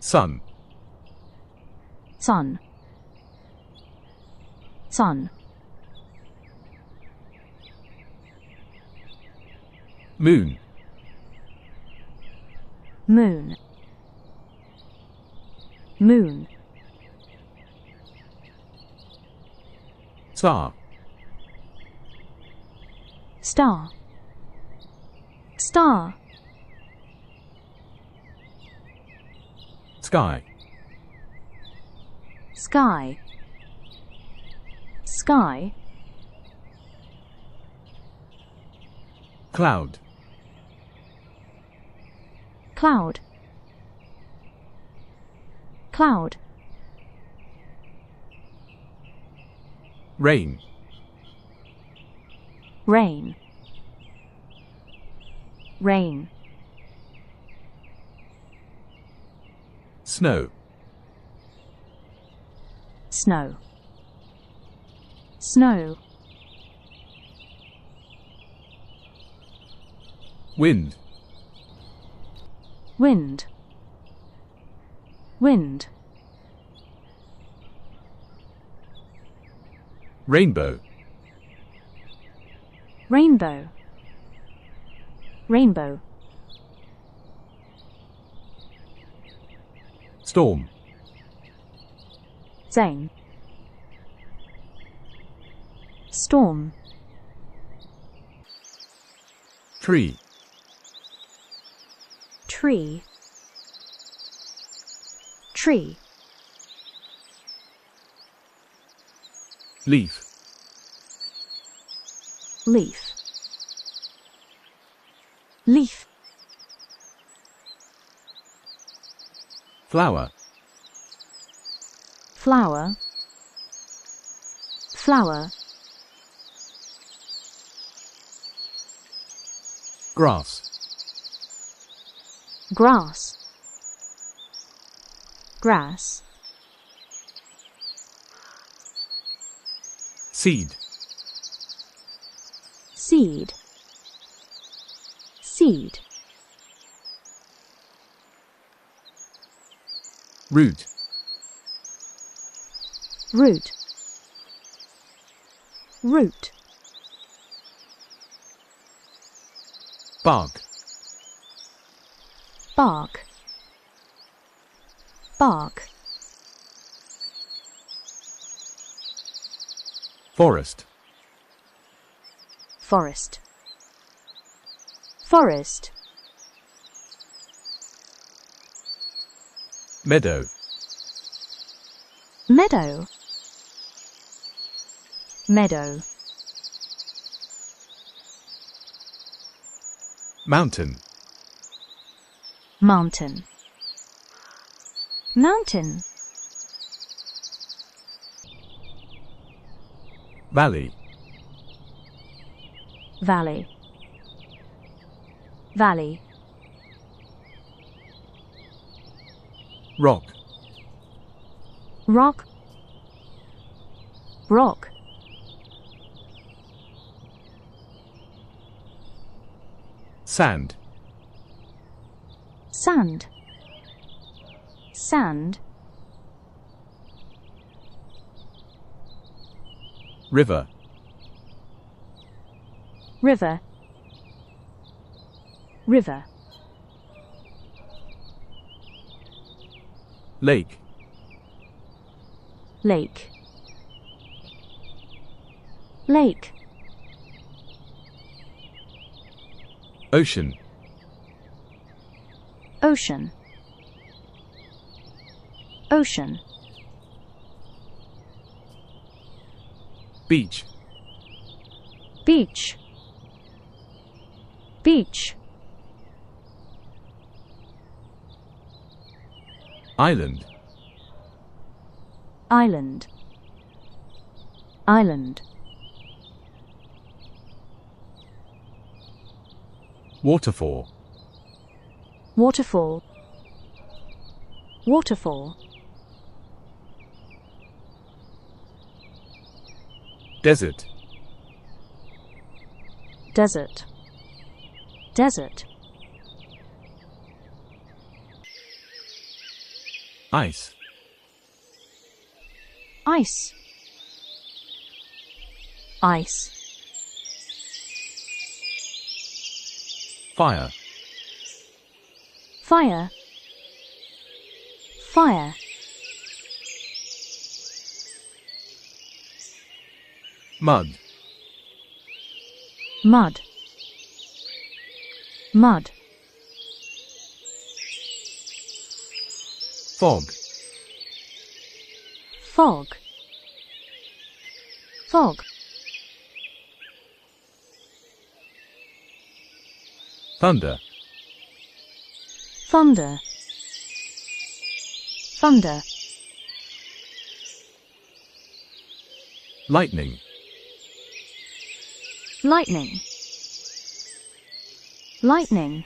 Sun. Sun. Sun. Moon. Moon. Moon. Star. Star. Star. Sky. Sky. Sky. Cloud. Cloud. Cloud. Rain. Rain. Rain. Snow. Snow. Snow. Wind. Wind. Wind. Rainbow. Rainbow. Rainbow. Storm. Zane. Storm. Tree. Tree. Tree. Leaf. Leaf. Leaf. Flower. Flower. Flower. Grass. Grass. Grass. Seed. Seed. Seed. Root. Root. Root. Bark. Bark. Bark. Forest. Forest. Forest. Meadow. Meadow. Meadow. Mountain. Mountain. Mountain. Valley. Valley. Valley. Rock. Rock. Rock. Sand. Sand. Sand. River. River. River. Lake. Lake. Lake. Ocean. Ocean. Ocean. Beach. Beach. Beach. Island. Island. Island. Waterfall. Waterfall. Waterfall. Desert. Desert. Desert. Ice. Ice. Ice. Fire. Fire. Fire. Mud. Mud. Mud. Fog. Fog. Fog. Thunder. Thunder. Thunder. Lightning. Lightning. Lightning.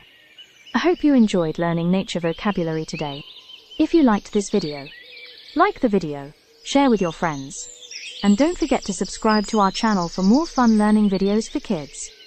I hope you enjoyed learning nature vocabulary today. If you liked this video, like the video, share with your friends, and don't forget to subscribe to our channel for more fun learning videos for kids.